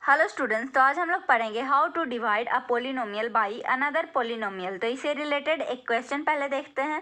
Hello students, तो आज हम लोग पढ़ेंगे how to divide a polynomial by another polynomial. तो इससे रिलेटेड एक क्वेश्चन पहले देखते हैं।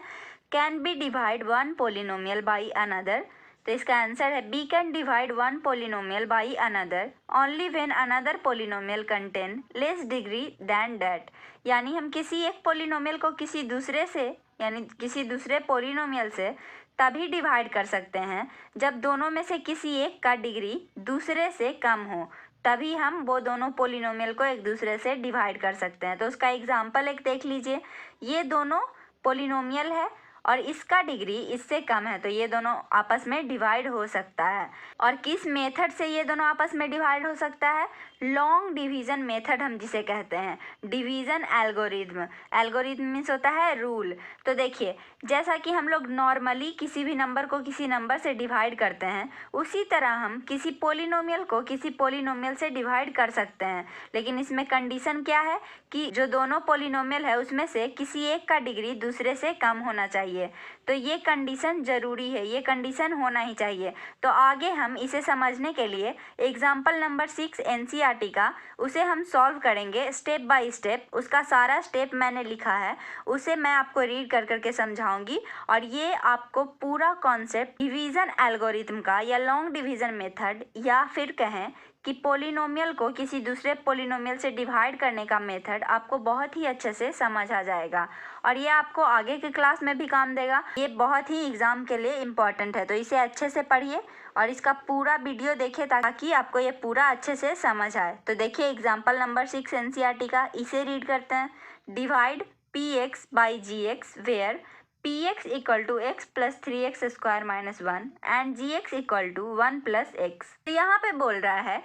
Can we divide one polynomial by another. तो इसका आंसर है we can divide one polynomial by another only when another polynomial contain less degree than that. यानी हम किसी एक पोलिनोमियल को किसी दूसरे से यानी किसी दूसरे पोलिनोमियल से तभी डिवाइड कर सकते हैं जब दोनों में से किसी एक का डिग्री दूसरे से कम हो, तभी हम वो दोनों पोलिनोमियल को एक दूसरे से डिवाइड कर सकते हैं। तो उसका एग्जाम्पल एक देख लीजिए। ये दोनों पोलिनोमियल है और इसका डिग्री इससे कम है, तो ये दोनों आपस में डिवाइड हो सकता है। और किस मेथड से ये दोनों आपस में डिवाइड हो सकता है? लॉन्ग डिवीज़न मेथड हम जिसे कहते हैं, डिवीज़न एल्गोरिथम। एल्गोरिथम मीन्स होता है रूल। तो देखिए, जैसा कि हम लोग नॉर्मली किसी भी नंबर को किसी नंबर से डिवाइड करते हैं, उसी तरह हम किसी पोलिनोमियल को किसी पोलिनोमियल से डिवाइड कर सकते हैं। लेकिन इसमें कंडीशन क्या है कि जो दोनों पोलिनोमियल है उसमें से किसी एक का डिग्री दूसरे से कम होना चाहिए। तो ये कंडीशन ज़रूरी है, ये कंडीशन होना ही चाहिए। तो आगे हम इसे समझने के लिए एग्जाम्पल नंबर 6 एनसीईआरटी का, उसे हम सॉल्व करेंगे स्टेप बाय स्टेप। उसका सारा स्टेप मैंने लिखा है, उसे मैं आपको रीड कर करके समझाऊंगी। और ये आपको पूरा कॉन्सेप्ट डिवीज़न एल्गोरिथम का या लॉन्ग डिवीज़न मेथड, या फिर कहें कि पोलिनोमियल को किसी दूसरे पोलिनोमियल से डिवाइड करने का मेथड, आपको बहुत ही अच्छे से समझ आ जाएगा। और ये आपको आगे के क्लास में भी काम देगा। ये बहुत ही एग्ज़ाम के लिए इम्पॉर्टेंट है, तो इसे अच्छे से पढ़िए और इसका पूरा वीडियो देखिए ताकि आपको ये पूरा अच्छे से समझ आए। तो देखिए एग्जाम्पल नंबर 6 एनसीईआरटी का, इसे रीड करते हैं। Divide P X by G X where px equal to X plus 3x square minus 1 and gx equal to 1 plus X. तो यहाँ पे बोल रहा है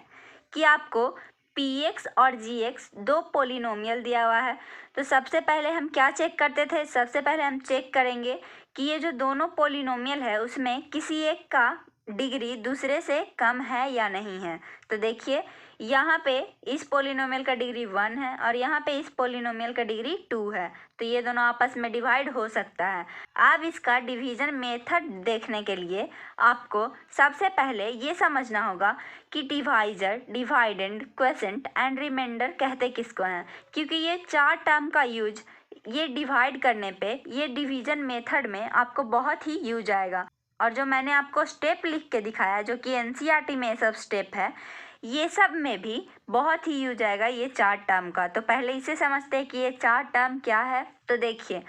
कि आपको px और gx दो पोलिनोमियल दिया हुआ है। तो सबसे पहले हम क्या चेक करते थे? सबसे पहले हम चेक करेंगे कि ये जो दोनों पोलिनोमियल है उसमें किसी एक का डिग्री दूसरे से कम है या नहीं है। तो देखिए, यहाँ पे इस पोलिनोमियल का डिग्री 1 है और यहाँ पे इस पोलिनोमियल का डिग्री 2 है, तो ये दोनों आपस में डिवाइड हो सकता है। अब इसका डिवीज़न मेथड देखने के लिए आपको सबसे पहले ये समझना होगा कि divisor, dividend, quotient and remainder कहते किसको हैं। क्योंकि ये चार टर्म का यूज ये डिवाइड करने पे, ये डिवीज़न मेथड में आपको बहुत ही यूज आएगा। और जो मैंने आपको स्टेप लिख के दिखाया, जो कि एनसीईआरटी में सब स्टेप है, ये सब में भी बहुत ही यूज आएगा ये चार टर्म का। तो पहले इसे समझते हैं कि ये चार टर्म क्या है। तो देखिए,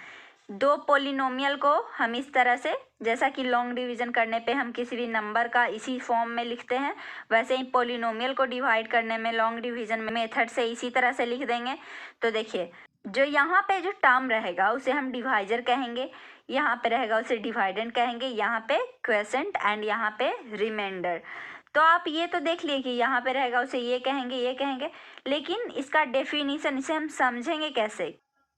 दो पोलिनोमियल को हम इस तरह से, जैसा कि लॉन्ग डिवीज़न करने पे हम किसी भी नंबर का इसी फॉर्म में लिखते हैं, वैसे ही पोलिनोमियल को डिवाइड करने में लॉन्ग डिवीज़न मेथड से इसी तरह से लिख देंगे। तो देखिए, जो यहाँ पे जो टर्म रहेगा उसे हम डिवाइजर कहेंगे, यहाँ पे रहेगा उसे डिवाइडेंड कहेंगे, यहाँ पे क्वोशिएंट एंड यहाँ पे रिमाइंडर। तो आप ये तो देख लिए कि यहाँ पे रहेगा उसे ये कहेंगे, ये कहेंगे। लेकिन इसका डेफिनीशन, इसे हम समझेंगे कैसे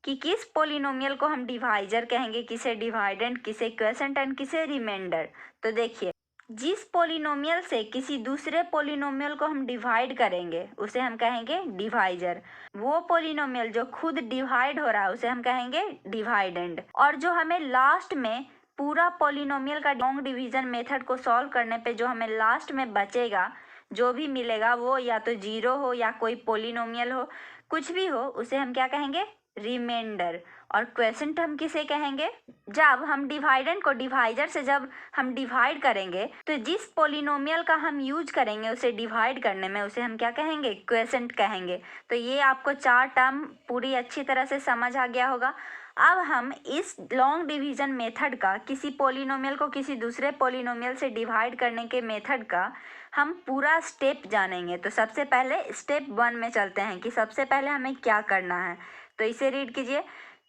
कि किस पोलिनोमियल को हम डिवाइजर कहेंगे, किसे डिवाइडेंड, किसे क्वोशिएंट एंड किसे रिमाइंडर। तो देखिए, जिस पोलिनोमियल से किसी दूसरे पोलिनोमियल को हम डिवाइड करेंगे उसे हम कहेंगे डिवाइजर। वो पोलिनोमियल जो खुद डिवाइड हो रहा है उसे हम कहेंगे डिवाइडेंड। और जो हमें लास्ट में पूरा पोलिनोमियल का लॉन्ग डिवीज़न मेथड को सॉल्व करने पे जो हमें लास्ट में बचेगा, जो भी मिलेगा, वो या तो जीरो हो या कोई पोलिनोमियल हो, कुछ भी हो, उसे हम क्या कहेंगे? रिमाइंडर। और क्वोशिएंट हम किसे कहेंगे? जब हम डिवाइडेंड को डिवाइजर से जब हम डिवाइड करेंगे तो जिस पोलिनोमियल का हम यूज करेंगे उसे डिवाइड करने में, उसे हम क्या कहेंगे? क्वोशिएंट कहेंगे। तो ये आपको चार टर्म पूरी अच्छी तरह से समझ आ गया होगा। अब हम इस लॉन्ग डिवीज़न मेथड का, किसी पोलिनोमियल को किसी दूसरे पोलिनोमियल से डिवाइड करने के मेथड का हम पूरा स्टेप जानेंगे। तो सबसे पहले स्टेप 1 में चलते हैं कि सबसे पहले हमें क्या करना है। तो इसे रीड कीजिए।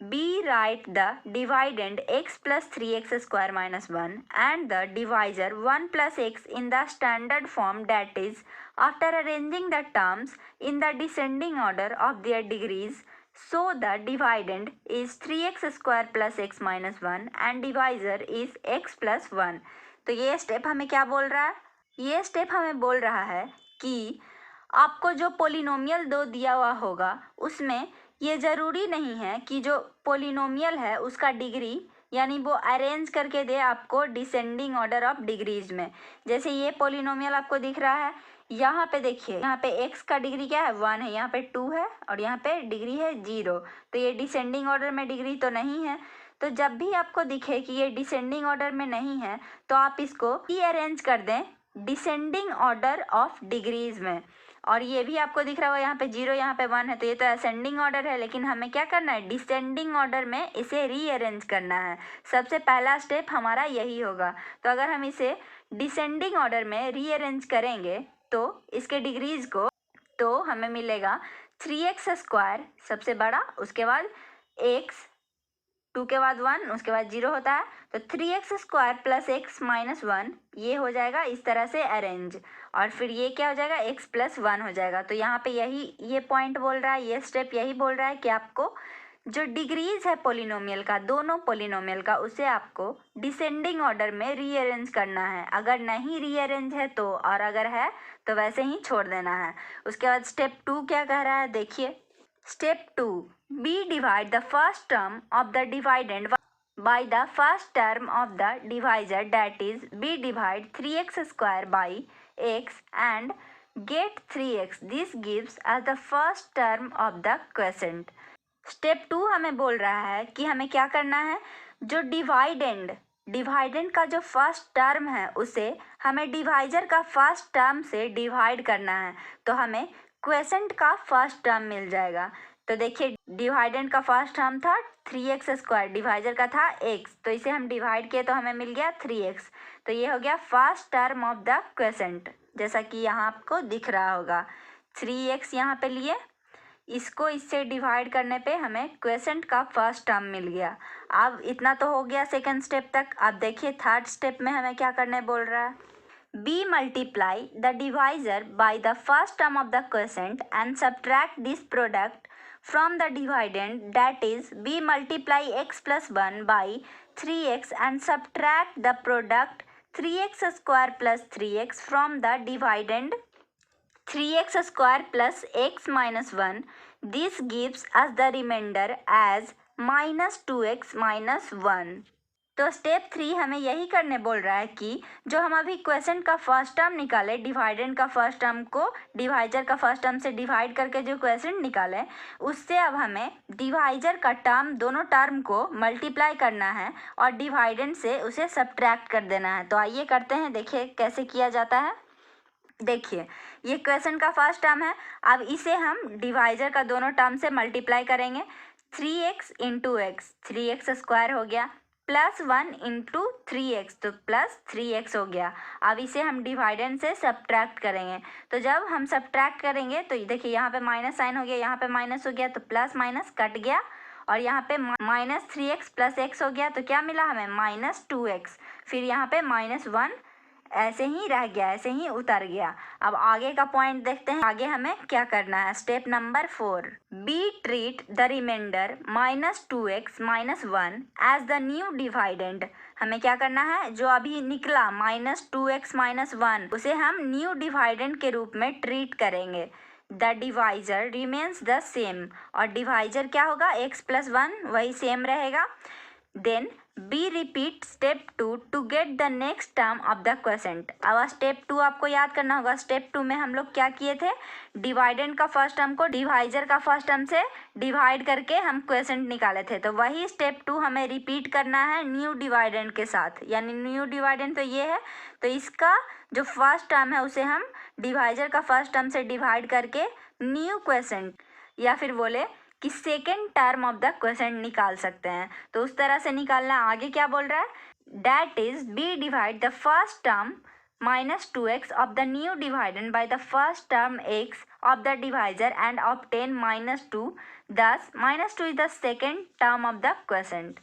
We write the dividend x plus 3x square minus 1 and the divisor 1 plus X in the standard form, that is after arranging the terms in the descending order of their degrees. So the dividend is 3x square plus x minus 1 and divisor is x plus 1। तो ये step हमें क्या बोल रहा है? ये step हमें बोल रहा है कि आपको जो पोलिनोमियल दो दिया हुआ होगा उसमें ये ज़रूरी नहीं है कि जो पोलिनोमियल है उसका डिग्री यानी वो अरेंज करके दे आपको डिसेंडिंग ऑर्डर ऑफ डिग्रीज में। जैसे ये पोलिनोमियल आपको दिख रहा है, यहाँ पे देखिए, यहाँ पे x का डिग्री क्या है 1 है, यहाँ पे 2 है और यहाँ पे डिग्री है 0, तो ये डिसेंडिंग ऑर्डर में डिग्री तो नहीं है। तो जब भी आपको दिखे कि ये डिसेंडिंग ऑर्डर में नहीं है तो आप इसको रीअरेंज कर दें डिसेंडिंग ऑर्डर ऑफ डिग्रीज में। और ये भी आपको दिख रहा होगा यहाँ पे 0 यहाँ पे 1 है, तो ये तो असेंडिंग ऑर्डर है, लेकिन हमें क्या करना है डिसेंडिंग ऑर्डर में इसे रीअरेंज करना है। सबसे पहला स्टेप हमारा यही होगा। तो अगर हम इसे डिसेंडिंग ऑर्डर में रीअरेंज करेंगे तो इसके डिग्रीज को, तो हमें मिलेगा 3x² सबसे बड़ा, उसके बाद x, 2 के बाद 1, उसके बाद 0 होता है, तो 3x² प्लस x माइनस 1 ये हो जाएगा इस तरह से अरेंज, और फिर ये क्या हो जाएगा x प्लस 1 हो जाएगा। तो यहाँ पे यही ये पॉइंट बोल रहा है, ये स्टेप यही बोल रहा है कि आपको जो डिग्रीज है पोलिनोमियल का, दोनों पोलिनोमियल का, उसे आपको डिसेंडिंग ऑर्डर में रीअरेंज करना है। अगर नहीं रीअरेंज है तो, और अगर है तो वैसे ही छोड़ देना है। उसके बाद स्टेप 2 क्या कह रहा है देखिए, step 2, we divide the first term of the dividend by the first term of the divisor, that is b divide 3x² by x and get 3x. This gives us the first term of the quotient. Step 2 हमें बोल रहा है कि हमें क्या करना है, जो डिवाइडेंड का जो फर्स्ट टर्म है उसे हमें डिवाइजर का फर्स्ट टर्म से डिवाइड करना है, तो हमें क्वेसेंट का फर्स्ट टर्म मिल जाएगा। तो देखिए डिवाइडेंड का फर्स्ट टर्म था 3x², डिवाइजर का था x, तो इसे हम डिवाइड किए तो हमें मिल गया 3x। तो ये हो गया first term of the quiescent, जैसा कि यहाँ आपको दिख रहा होगा 3x यहाँ पे लिए, इसको इससे डिवाइड करने पे हमें क्वेसेंट का फर्स्ट टर्म मिल गया। अब इतना तो हो गया सेकंड स्टेप तक। अब देखिए थर्ड स्टेप में हमें क्या करने बोल रहा है, we multiply the divisor by the first term of the quotient and subtract this product from the dividend, that is b multiply x plus 1 by 3x and subtract the product 3x² plus 3x from the dividend 3x² plus x minus 1. This gives us the remainder as minus 2x minus 1. तो step 3 हमें यही करने बोल रहा है कि जो हम अभी क्वेसेंट का फर्स्ट टर्म निकाले, डिवाइडेंड का फर्स्ट टर्म को डिवाइजर का फर्स्ट टर्म से डिवाइड करके जो क्वेसेंट निकाले, उससे अब हमें डिवाइजर का टर्म, दोनों टर्म को मल्टीप्लाई करना है और डिवाइडेंड से उसे सब्ट्रैक्ट कर देना है। तो आइए करते हैं, देखिए कैसे किया जाता है। देखिए ये क्वेसेंट का फर्स्ट टर्म है, अब इसे हम डिवाइजर का दोनों टर्म से मल्टीप्लाई करेंगे। 3x इंटू एक्स, 3x² हो गया, प्लस 1 इंटू 3x, तो प्लस 3x हो गया। अब इसे हम डिवाइडेंड से सब्ट्रैक्ट करेंगे, तो जब हम सब्ट्रैक्ट करेंगे तो देखिए यहाँ पे माइनस साइन हो गया, यहाँ पे माइनस हो गया, तो प्लस माइनस कट गया, और यहाँ पे माइनस 3x प्लस x हो गया, तो क्या मिला हमें माइनस 2x। फिर यहाँ पे माइनस 1 ऐसे ही रह गया, ऐसे ही उतर गया। अब आगे का पॉइंट देखते हैं, आगे हमें क्या करना है। Step number 4, we treat the remainder minus 2x minus 1 as the new dividend. हमें क्या करना है, जो अभी निकला माइनस 2x माइनस 1, उसे हम न्यू डिवाइडेंड के रूप में ट्रीट करेंगे। The divisor remains the same, और डिवाइजर क्या होगा, x प्लस 1 वही सेम रहेगा। Then we repeat step 2 to get the next term of the quotient. अब स्टेप 2 आपको याद करना होगा। स्टेप 2 में हम लोग क्या किए थे, डिवाइडेंड का फर्स्ट टर्म को डिवाइजर का फर्स्ट टर्म से डिवाइड करके हम क्वेसेंट निकाले थे, तो वही स्टेप 2 हमें रिपीट करना है न्यू डिवाइडेंड के साथ। यानी न्यू डिवाइडेंड तो ये है, तो इसका जो फर्स्ट टर्म है उसे हम डिवाइजर का फर्स्ट टर्म से डिवाइड करके न्यू क्वेसेंट, या फिर बोले कि second term of the quiescent निकाल सकते हैं। तो उस तरह से निकालना। आगे क्या बोल रहा है, that is we divide the first term minus 2x of the new dividend by the first term x of the divisor and obtain minus 2। Thus minus 2 is the second term of the quotient.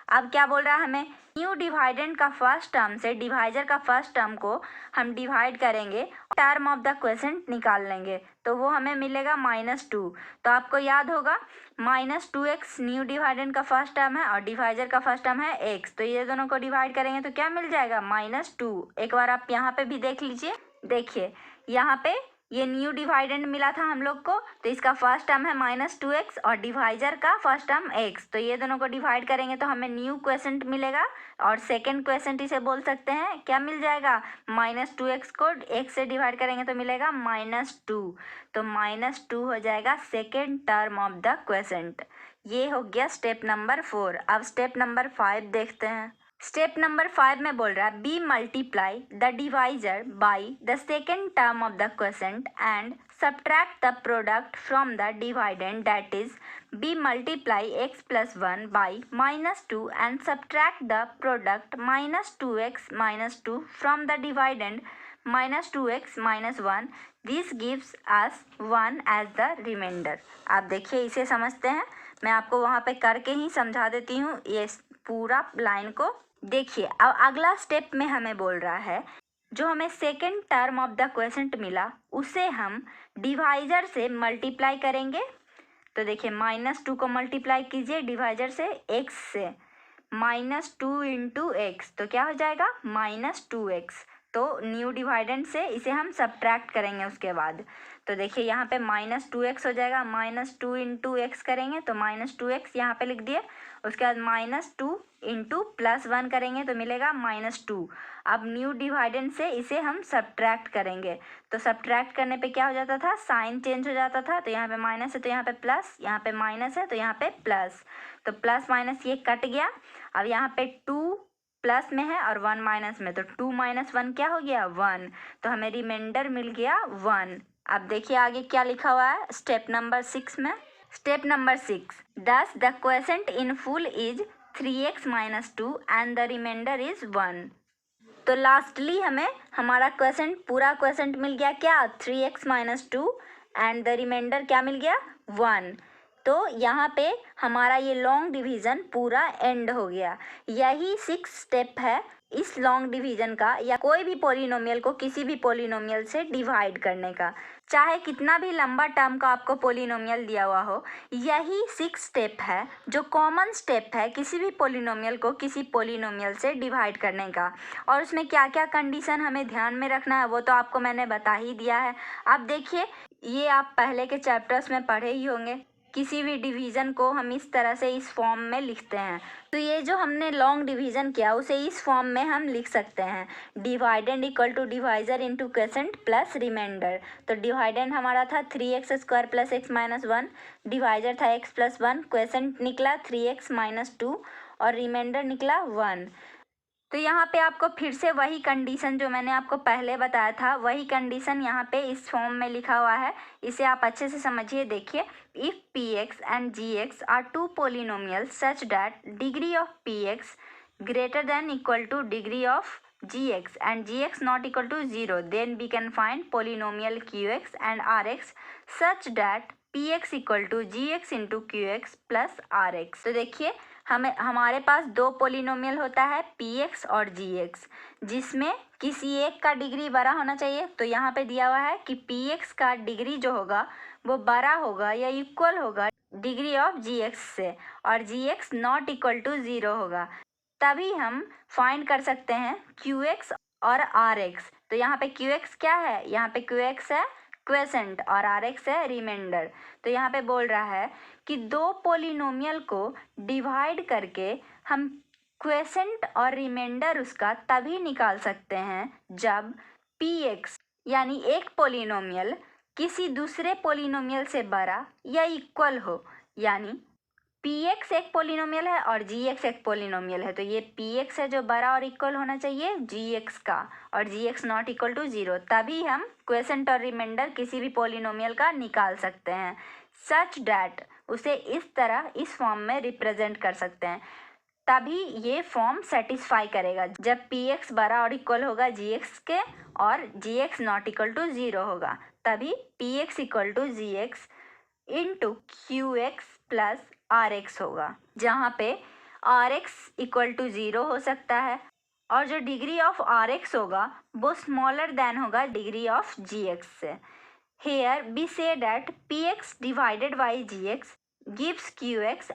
अब क्या बोल रहा है, हमें new dividend का first term से divisor का first term को हम डिवाइड करेंगे, टर्म ऑफ द क्वेसेंट निकाल लेंगे, तो वो हमें मिलेगा माइनस 2। तो आपको याद होगा माइनस 2x न्यू डिवाइडेंड का फर्स्ट टर्म है और डिवाइजर का फर्स्ट टर्म है x, तो ये दोनों को डिवाइड करेंगे तो क्या मिल जाएगा, माइनस 2। एक बार आप यहाँ पे भी देख लीजिए, देखिए यहाँ पे ये न्यू डिवाइडेंड मिला था हम लोग को, तो इसका फर्स्ट टर्म है -2x और डिवाइजर का फर्स्ट टर्म x, तो ये दोनों को डिवाइड करेंगे तो हमें न्यू क्वेसेंट मिलेगा और सेकेंड क्वेसेंट इसे बोल सकते हैं। क्या मिल जाएगा? -2x को x से डिवाइड करेंगे तो मिलेगा -2, तो -2 हो जाएगा second term of the quiescent. ये हो गया स्टेप नंबर 4। अब स्टेप नंबर 5 देखते हैं। स्टेप नंबर 5 में बोल रहा है we multiply the divisor by the second term of the quotient and subtract the product from the dividend, that is we multiply x plus 1 by -2 and subtract the product -2x -2 from the dividend -2x -1, this gives us 1 as the remainder. आप देखिए इसे समझते हैं, मैं आपको वहाँ पे करके ही समझा देती हूँ ये पूरा लाइन को। देखिए अब अगला स्टेप में हमें बोल रहा है जो हमें second term of the quiescent मिला उसे हम डिवाइजर से मल्टीप्लाई करेंगे। तो देखिए -2 को मल्टीप्लाई कीजिए डिवाइजर से x से, -2 इंटू एक्स, तो क्या हो जाएगा -2x। तो न्यू डिवाइडेंड से इसे हम सब्ट्रैक्ट करेंगे उसके बाद। तो देखिए यहाँ पे -2x हो जाएगा, -2 इंटू एक्स करेंगे तो -2x यहाँ पे लिख दिए। उसके बाद -2 इंटू +1 करेंगे तो मिलेगा -2। अब न्यू डिवाइडेंड से इसे हम सब्ट्रैक्ट करेंगे, तो सब्ट्रैक्ट करने पे क्या हो जाता था, साइन चेंज हो जाता था। तो यहाँ पे माइनस है तो यहाँ पे प्लस, यहाँ पे माइनस है तो यहाँ पे प्लस, तो प्लस माइनस ये कट गया। अब यहाँ पे 2 प्लस में है और 1 माइनस में, तो 2 - 1 क्या हो गया 1, तो हमें रिमाइंडर मिल गया 1। अब देखिए आगे क्या लिखा हुआ है स्टेप नंबर 6 में। Step number 6, thus the quotient in full is 3x - 2 and the remainder is 1। तो लास्टली हमें हमारा क्वेसेंट पूरा क्वेसेंट मिल गया क्या, 3x - 2 एंड द रिमाइंडर क्या मिल गया 1। तो यहाँ पे हमारा ये लॉन्ग डिवीज़न पूरा एंड हो गया। यही 6 स्टेप है इस लॉन्ग डिवीज़न का, या कोई भी पोलिनोमियल को किसी भी पोलिनोमियल से डिवाइड करने का, चाहे कितना भी लंबा टर्म का आपको पोलिनोमियल दिया हुआ हो। यही 6 स्टेप है जो कॉमन स्टेप है किसी भी पोलिनोमियल को किसी पोलिनोमियल से डिवाइड करने का। और उसमें क्या क्या कंडीशन हमें ध्यान में रखना है वो तो आपको मैंने बता ही दिया है। अब देखिए ये आप पहले के चैप्टर्स में पढ़े ही होंगे, किसी भी डिवीज़न को हम इस तरह से इस फॉर्म में लिखते हैं। तो ये जो हमने लॉन्ग डिवीज़न किया उसे इस फॉर्म में हम लिख सकते हैं, dividend equal to divisor into quotient plus remainder. तो डिवाइडेंड हमारा था 3x² प्लस x - 1, डिवाइजर था x प्लस 1, क्वेसेंट निकला 3x - 2 और रिमाइंडर निकला 1। तो यहाँ पे आपको फिर से वही कंडीशन जो मैंने आपको पहले बताया था वही कंडीशन यहाँ पे इस फॉर्म में लिखा हुआ है, इसे आप अच्छे से समझिए। देखिए, if px and gx are two polynomials such that degree of px greater than equal to degree of gx and gx not equal to 0, then we can find polynomial qx and rx such that px equal to gx into qx plus rx। तो देखिए हमारे पास दो polynomial होता है px और gx, जिसमें किसी एक का डिग्री बड़ा होना चाहिए। तो यहाँ पे दिया हुआ है कि px का डिग्री जो होगा वो बड़ा होगा या इक्वल होगा डिग्री ऑफ gx से, और gx नॉट इक्वल टू 0 होगा, तभी हम फाइंड कर सकते हैं qx और rx। तो यहाँ पे qx क्या है, यहाँ पे qx है क्वेसेंट और rx है रिमाइंडर। तो यहाँ पे बोल रहा है कि दो पोलिनोमियल को डिवाइड करके हम क्वेसेंट और रिमाइंडर उसका तभी निकाल सकते हैं जब px यानी एक पोलिनोमियल किसी दूसरे पोलिनोमियल से बड़ा या इक्वल हो, यानी px एक पोलिनोमियल है और gx एक पोलिनोमियल है। तो ये px है जो बड़ा और इक्वल होना चाहिए gx का, और gx नॉट इक्वल टू 0, तभी हम क्वेसेंट और रिमाइंडर किसी भी पोलिनोमियल का निकाल सकते हैं। सच डैट उसे इस तरह इस फॉर्म में रिप्रेजेंट कर सकते हैं, तभी ये फॉर्म सेटिस्फाई करेगा जब px बड़ा और इक्वल होगा gx के और gx नॉट इक्वल टू 0 होगा, तभी px equal to gx into qx plus rx होगा, जहाँ पे rx इक्वल टू 0 हो सकता है और जो डिग्री ऑफ rx होगा वो स्मॉलर देन होगा डिग्री ऑफ gx से। Here we see that px divided by gx gives qx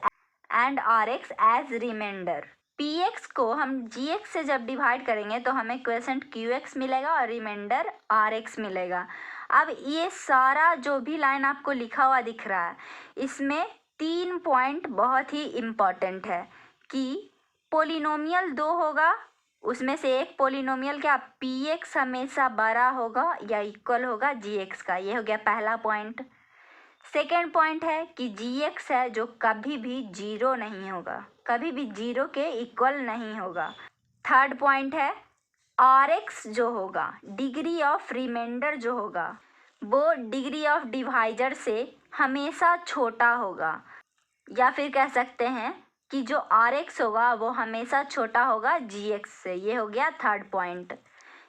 and rx as remainder. px को हम gx से जब डिवाइड करेंगे तो हमें क्वेसेंट qx मिलेगा और रिमाइंडर rx मिलेगा। अब ये सारा जो भी लाइन आपको लिखा हुआ दिख रहा है, इसमें 3 पॉइंट बहुत ही इम्पॉर्टेंट है कि पोलिनोमियल 2 होगा, उसमें से एक पोलिनोमियल क्या px हमेशा बड़ा होगा या इक्वल होगा gx का। ये हो गया पहला पॉइंट। सेकेंड पॉइंट है कि gx है जो कभी भी जीरो नहीं होगा, कभी भी जीरो के इक्वल नहीं होगा। थर्ड पॉइंट है rx जो होगा, डिग्री ऑफ रिमाइंडर जो होगा, वो डिग्री ऑफ डिवाइजर से हमेशा छोटा होगा, या फिर कह सकते हैं कि जो rx होगा वो हमेशा छोटा होगा gx से। ये हो गया थर्ड पॉइंट।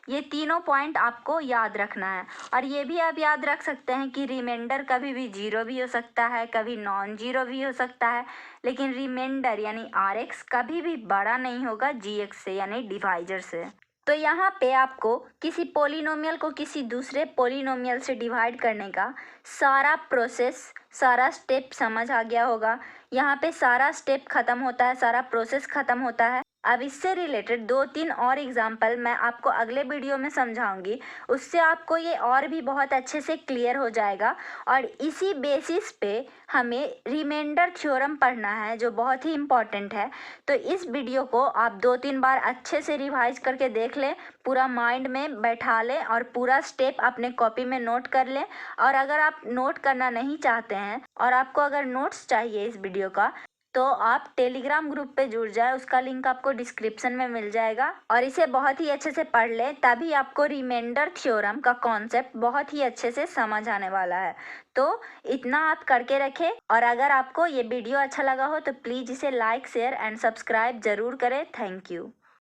ये तीनों पॉइंट आपको याद रखना है। और ये भी आप याद रख सकते हैं कि रिमाइंडर कभी भी जीरो भी हो सकता है, कभी नॉन जीरो भी हो सकता है, लेकिन रिमाइंडर यानी rx कभी भी बड़ा नहीं होगा gx से यानी डिवाइजर से। तो यहाँ पे आपको किसी पोलिनोमियल को किसी दूसरे पोलिनोमियल से डिवाइड करने का सारा प्रोसेस, सारा स्टेप समझ आ गया होगा। यहाँ पे सारा स्टेप ख़त्म होता है, सारा प्रोसेस ख़त्म होता है। अब इससे रिलेटेड 2-3 और एग्जाम्पल मैं आपको अगले वीडियो में समझाऊंगी, उससे आपको ये और भी बहुत अच्छे से क्लियर हो जाएगा। और इसी बेसिस पे हमें रिमाइंडर थ्योरम पढ़ना है जो बहुत ही इम्पॉर्टेंट है। तो इस वीडियो को आप 2-3 बार अच्छे से रिवाइज करके देख लें, पूरा माइंड में बैठा लें और पूरा स्टेप अपने कॉपी में नोट कर लें। और अगर आप नोट करना नहीं चाहते हैं और आपको अगर नोट्स चाहिए इस वीडियो का, तो आप टेलीग्राम ग्रुप पे जुड़ जाए, उसका लिंक आपको डिस्क्रिप्शन में मिल जाएगा। और इसे बहुत ही अच्छे से पढ़ लें, तभी आपको रिमाइंडर थ्योरम का कॉन्सेप्ट बहुत ही अच्छे से समझ आने वाला है। तो इतना आप करके रखें। और अगर आपको ये वीडियो अच्छा लगा हो तो प्लीज़ इसे लाइक, शेयर एंड सब्सक्राइब ज़रूर करें। Thank you.